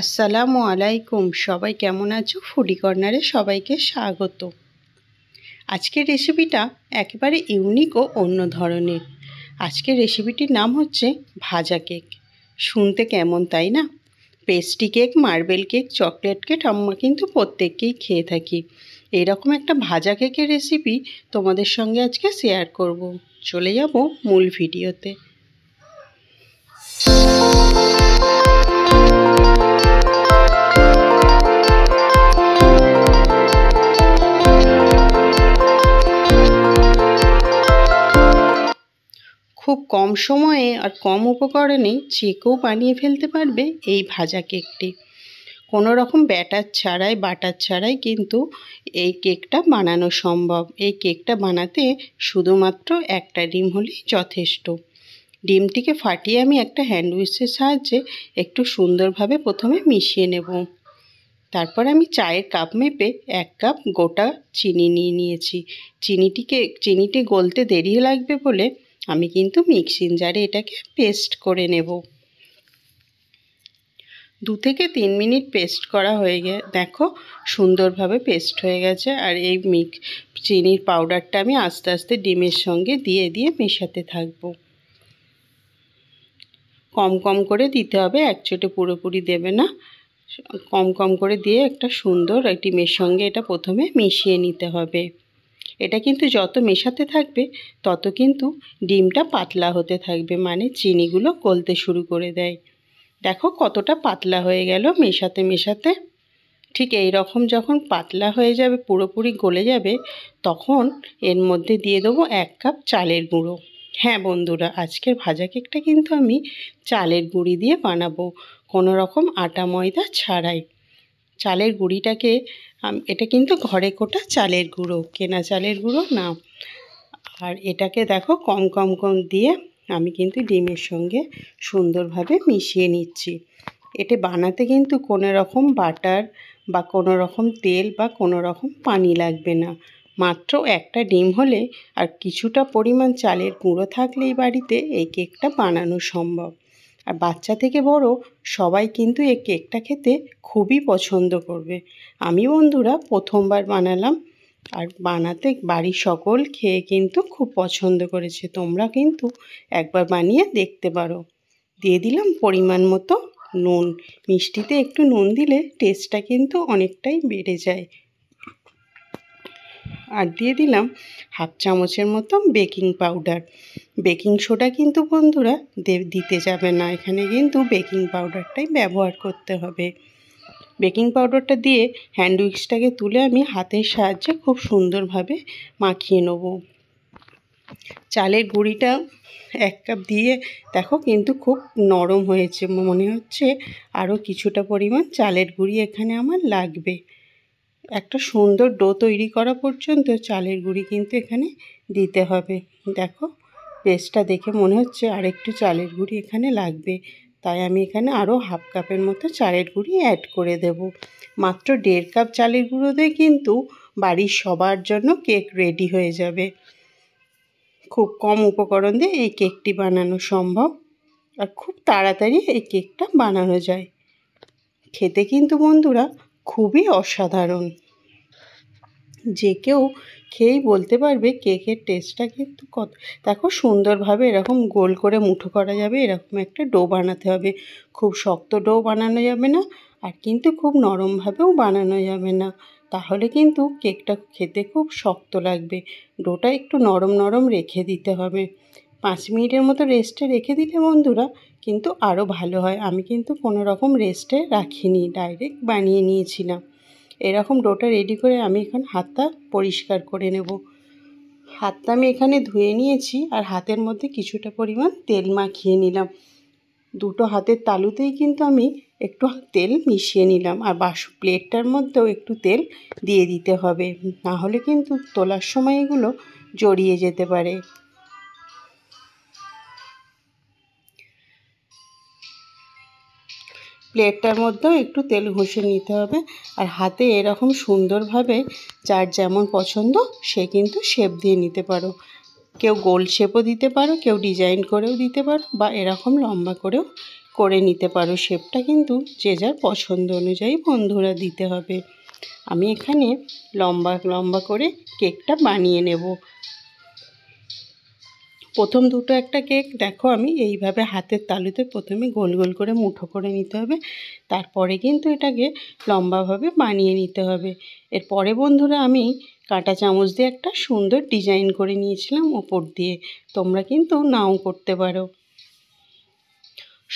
আসসালামু আলাইকুম। সবাই কেমন আছো? ফুডি কর্নারে সবাইকে স্বাগত। আজকের রেসিপিটা একেবারে ইউনিক ও অন্য ধরনের। আজকের রেসিপিটির নাম হচ্ছে ভাজা কেক। শুনতে কেমন, তাই না? Pastry cake, marble cake, chocolate cake আমরা কিন্তু প্রত্যেককেই খেয়ে থাকি। এইরকম একটা ভাজা কেকের রেসিপি তোমাদের সঙ্গে আজকে শেয়ার করব। চলে যাব মূল ভিডিওতে। খুব কম সময়ে আর কম উপকরণে যে কেউ বানিয়ে ফেলতে পারবে এই ভাজা কেকটি। কোনো রকম ব্যাটার ছাড়াই, বাটার ছাড়াই কিন্তু এই কেকটা বানানো সম্ভব। এই কেকটা বানাতে শুধুমাত্র একটা ডিম হলেই যথেষ্ট। ডিমটিকে ফাটিয়ে আমি একটা হ্যান্ড উইস্কের সাহায্যে একটু সুন্দরভাবে প্রথমে মিশিয়ে নেব। তারপর আমি চায়ের কাপ মেপে 1 কাপ গোটা চিনি নিয়ে নিয়েছি। চিনিটি গলতে দেরি লাগবে বলে আমি কিন্তু মিক্সিং জারে এটাকে পেস্ট করে নেব। 2 থেকে 3 মিনিট পেস্ট করা হয়ে গেছে। দেখো সুন্দরভাবে পেস্ট হয়ে গেছে। আর এই চিনির পাউডারটা আমি আস্তে আস্তে ডিমের সঙ্গে দিয়ে দিয়ে মেশাতে থাকবো। কম কম করে দিতে হবে, একচোটে পুরোপুরি দেবে না। কম কম করে দিয়ে একটা সুন্দর ডিমের সঙ্গে এটা প্রথমে মিশিয়ে নিতে হবে। এটা কিন্তু যত মেশাতে থাকবে তত কিন্তু ডিমটা পাতলা হতে থাকবে, মানে চিনিগুলো গলতে শুরু করে দেয়। দেখো কতটা পাতলা হয়ে গেল মেশাতে মেশাতে। ঠিক এই রকম যখন পাতলা হয়ে যাবে, পুরোপুরি গলে যাবে, তখন এর মধ্যে দিয়ে দেবো 1 কাপ চালের গুঁড়ো। হ্যাঁ বন্ধুরা, আজকের ভাজা কেকটা কিন্তু আমি চালের গুঁড়ি দিয়ে বানাবো, কোনো রকম আটা ময়দা ছাড়াই। চালের গুঁড়িটাকে এটা কিন্তু ঘরে কোটা চালের গুঁড়ো, কেনা চালের গুঁড়ো না। আর এটাকে দেখো কম কম কম দিয়ে আমি কিন্তু ডিমের সঙ্গে সুন্দরভাবে মিশিয়ে নিচ্ছি। এটা বানাতে কিন্তু কোনো রকম বাটার বা কোনো রকম তেল বা কোনো রকম পানি লাগবে না। মাত্র একটা ডিম হলে আর কিছুটা পরিমাণ চালের গুঁড়ো থাকলেই বাড়িতে এই কেকটা বানানো সম্ভব। আর বাচ্চা থেকে বড় সবাই কিন্তু এই কেকটা খেতে খুবই পছন্দ করবে। আমি বন্ধুরা প্রথমবার বানালাম, আর বানাতে বাড়ির সকল খেয়ে কিন্তু খুব পছন্দ করেছে। তোমরা কিন্তু একবার বানিয়ে দেখতে পারো। দিয়ে দিলাম পরিমাণ মতো নুন। মিষ্টিতে একটু নুন দিলে টেস্টটা কিন্তু অনেকটাই বেড়ে যায়। আর দিয়ে দিলাম 1/2 চামচের মতো বেকিং পাউডার। বেকিং সোডা কিন্তু বন্ধুরা দিতে যাবে না, এখানে কিন্তু বেকিং পাউডারটাই ব্যবহার করতে হবে। বেকিং পাউডারটা দিয়ে হ্যান্ড উইক্সটাকে তুলে আমি হাতের সাহায্যে খুব সুন্দরভাবে মাখিয়ে নেব। চালের গুঁড়িটা 1 কাপ দিয়ে দেখো কিন্তু খুব নরম হয়েছে, মনে হচ্ছে আরও কিছুটা পরিমাণ চালের গুঁড়ি এখানে আমার লাগবে। একটা সুন্দর ডো তৈরি করা পর্যন্ত চালের গুঁড়ি কিন্তু এখানে দিতে হবে। দেখো পেস্টটা দেখে মনে হচ্ছে আর একটু চালের গুঁড়ি এখানে লাগবে, তাই আমি এখানে আরও 1/2 কাপের মতো চালের গুঁড়ি অ্যাড করে দেব। মাত্র 1.5 কাপ চালের গুঁড়ো দিয়ে কিন্তু বাড়ির সবার জন্য কেক রেডি হয়ে যাবে। খুব কম উপকরণ দিয়ে এই কেকটি বানানো সম্ভব, আর খুব তাড়াতাড়ি এই কেকটা বানানো যায়। খেতে কিন্তু বন্ধুরা খুবই অসাধারণ। যে কেউ খেয়েই বলতে পারবে কেকের টেস্টটা কিন্তু কত। দেখো সুন্দরভাবে এরকম গোল করে মুঠো করা যাবে, এরকম একটা ডো বানাতে হবে। খুব শক্ত ডো বানানো যাবে না, আর কিন্তু খুব নরমভাবেও বানানো যাবে না, তাহলে কিন্তু কেকটা খেতে খুব শক্ত লাগবে। ডোটা একটু নরম নরম রেখে দিতে হবে। 5 মিনিটের মতো রেস্টে রেখে দিলে বন্ধুরা কিন্তু আরও ভালো হয়। আমি কিন্তু কোনো রকম রেস্টে রাখিনি, ডাইরেক্ট বানিয়ে নিয়েছিলাম। এরকম ডোটা রেডি করে আমি এখন হাতটা পরিষ্কার করে নেব। হাতটা আমি এখানে ধুয়ে নিয়েছি, আর হাতের মধ্যে কিছুটা পরিমাণ তেল মাখিয়ে নিলাম। দুটো হাতের তালুতেই কিন্তু আমি একটু তেল মিশিয়ে নিলাম, আর প্লেটটার মধ্যেও একটু তেল দিয়ে দিতে হবে, না হলে কিন্তু তোলার সময় এগুলো জড়িয়ে যেতে পারে। প্লেটটার মধ্যেও একটু তেল ঘষে নিতে হবে। আর হাতে এরকম সুন্দরভাবে যার যেমন পছন্দ সে কিন্তু শেপ দিয়ে নিতে পারো। কেউ গোল শেপও দিতে পারো, কেউ ডিজাইন করেও দিতে পারো, বা এরকম লম্বা করেও করে নিতে পারো। শেপটা কিন্তু যে যার পছন্দ অনুযায়ী বন্ধুরা দিতে হবে। আমি এখানে লম্বা লম্বা করে কেকটা বানিয়ে নেব। প্রথম দুটো একটা কেক দেখো আমি এইভাবে হাতের তালুতে প্রথমে গোল গোল করে মুঠো করে নিতে হবে, তারপরে কিন্তু এটাকে লম্বাভাবে বানিয়ে নিতে হবে। এরপরে বন্ধুরা আমি কাঁটা চামচ দিয়ে একটা সুন্দর ডিজাইন করে নিয়েছিলাম ওপর দিয়ে, তোমরা কিন্তু নাও করতে পারো।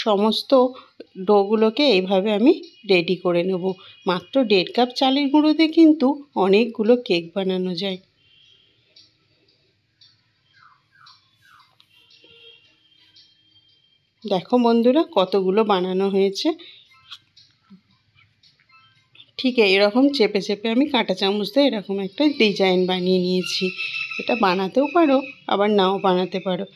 সমস্ত ডোগুলোকে এইভাবে আমি রেডি করে নেব। মাত্র 1.5 কাপ চালের গুঁড়োতে কিন্তু অনেকগুলো কেক বানানো যায়। দেখো বন্ধুরা কতগুলো বানানো হয়েছে। ঠিক এইরকম চেপে চেপে আমি কাঁটা চামচ দিয়ে এরকম একটা ডিজাইন বানিয়ে নিয়েছি। এটা বানাতেও পারো আবার নাও বানাতে পারো।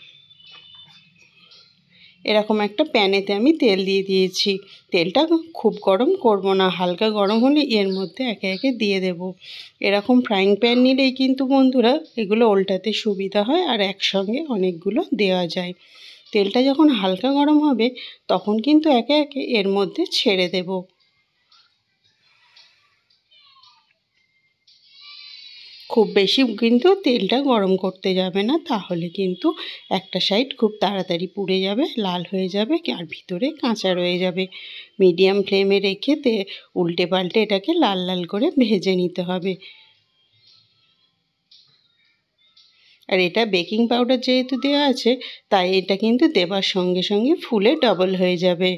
এরকম একটা প্যানেতে আমি তেল দিয়ে দিয়েছি। তেলটা খুব গরম করব না, হালকা গরম হলে এর মধ্যে একে একে দিয়ে দেব। এরকম ফ্রাইং প্যান নিলেই কিন্তু বন্ধুরা এগুলো উল্টাতে সুবিধা হয় আর একসঙ্গে অনেকগুলো দেওয়া যায়। তেলটা যখন হালকা গরম হবে তখন কিন্তু একে একে এর মধ্যে ছেড়ে দেব। খুব বেশি কিন্তু তেলটা গরম করতে যাবে না, তাহলে কিন্তু একটা সাইড খুব তাড়াতাড়ি পুড়ে যাবে, লাল হয়ে যাবে আর ভিতরে কাঁচা রয়ে যাবে। মিডিয়াম ফ্লেমে রেখে উল্টে পাল্টে এটাকে লাল লাল করে ভেজে নিতে হবে। আর এটা বেকিং পাউডার যেহেতু দেওয়া আছে তাই এটা কিন্তু দেবার সঙ্গে সঙ্গে ফুলে ডবল হয়ে যাবে।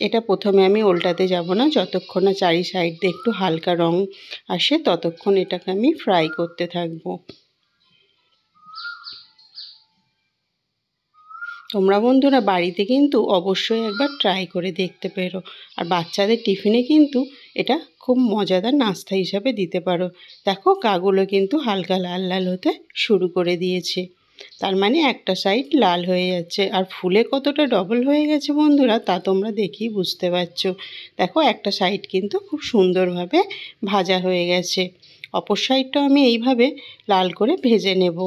এটা প্রথমে আমি উল্টাতে যাব না, যতক্ষণ না চারি সাইড দিয়ে একটু হালকা রং আসে ততক্ষণ এটাকে আমি ফ্রাই করতে থাকবো। তোমরা বন্ধুরা বাড়িতে কিন্তু অবশ্যই একবার ট্রাই করে দেখতে পারো। আর বাচ্চাদের টিফিনে কিন্তু এটা খুব মজাদার নাস্তা হিসাবে দিতে পারো। দেখো গাগুলো কিন্তু হালকা লাল লাল হতে শুরু করে দিয়েছে, তার মানে একটা সাইড লাল হয়ে যাচ্ছে। আর ফুলে কতটা ডবল হয়ে গেছে বন্ধুরা তা তোমরা দেখেই বুঝতে পারছো। দেখো একটা সাইড কিন্তু খুব সুন্দরভাবে ভাজা হয়ে গেছে। অপর সাইডটাও আমি এইভাবে লাল করে ভেজে নেব।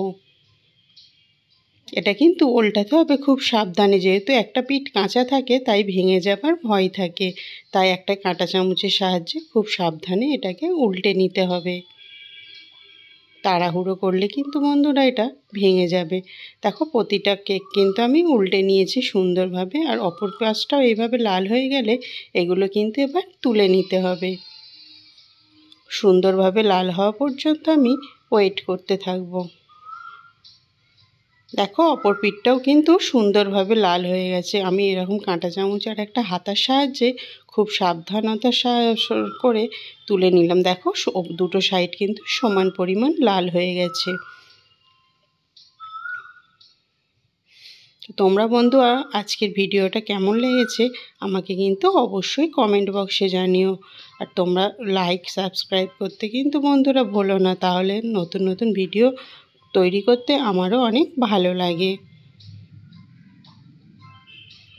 এটা কিন্তু উল্টাতে হবে খুব সাবধানে, যেহেতু একটা পিঠ কাঁচা থাকে তাই ভেঙে যাবার ভয় থাকে। তাই একটা কাঁটা চামচের সাহায্যে খুব সাবধানে এটাকে উল্টে নিতে হবে। তাড়াহুড়ো করলে কিন্তু বন্ধুরা এটা ভেঙে যাবে। দেখো প্রতিটা কেক কিন্তু আমি উল্টে নিয়েছি সুন্দরভাবে। আর অপর পাশটাও এইভাবে লাল হয়ে গেলে এগুলো কিন্তু এবার তুলে নিতে হবে। সুন্দরভাবে লাল হওয়া পর্যন্ত আমি ওয়েট করতে থাকবো। দেখো অপর পিঠটাও কিন্তু সুন্দরভাবে লাল হয়ে গেছে। আমি এরকম কাঁটা চামচ আর একটা হাতার সাহায্যে খুব সাবধানতার করে তুলে নিলাম। দেখো দুটো সাইড কিন্তু সমান পরিমাণ লাল হয়ে গেছে। তোমরা বন্ধুরা আজকের ভিডিওটা কেমন লেগেছে আমাকে কিন্তু অবশ্যই কমেন্ট বক্সে জানিও। আর তোমরা লাইক সাবস্ক্রাইব করতে কিন্তু বন্ধুরা ভুলো না, তাহলে নতুন নতুন ভিডিও তৈরি করতে আমারও অনেক ভালো লাগে।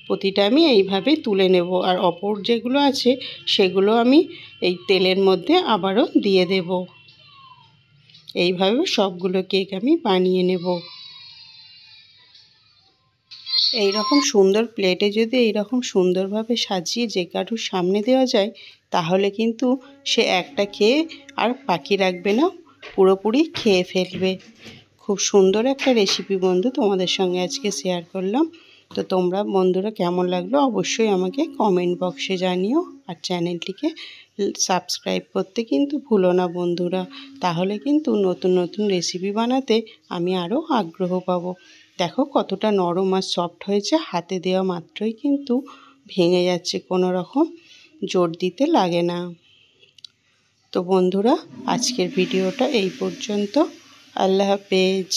প্রতিটা আমি এইভাবে তুলে নেব। আর অপর যেগুলো আছে সেগুলো আমি এই তেলের মধ্যে আবারও দিয়ে দেব। এইভাবে সবগুলো কেক আমি বানিয়ে নেব। এই রকম সুন্দর প্লেটে যদি এই রকম সুন্দরভাবে সাজিয়ে যে কারোর সামনে দেওয়া যায় তাহলে কিন্তু সে একটা খেয়ে আর বাকি রাখবে না, পুরোপুরি খেয়ে ফেলবে। খুব সুন্দর একটা রেসিপি বন্ধু তোমাদের সঙ্গে আজকে শেয়ার করলাম। তো তোমরা বন্ধুরা কেমন লাগলো অবশ্যই আমাকে কমেন্ট বক্সে জানিও। আর চ্যানেলটিকে সাবস্ক্রাইব করতে কিন্তু ভুলো না বন্ধুরা, তাহলে কিন্তু নতুন নতুন রেসিপি বানাতে আমি আরও আগ্রহ পাবো। দেখো কতটা নরম আর সফট হয়েছে, হাতে দেওয়া মাত্রই কিন্তু ভেঙে যাচ্ছে, কোনো রকম জোর দিতে লাগে না। তো বন্ধুরা আজকের ভিডিওটা এই পর্যন্ত। আল্লাহ হাফেজ।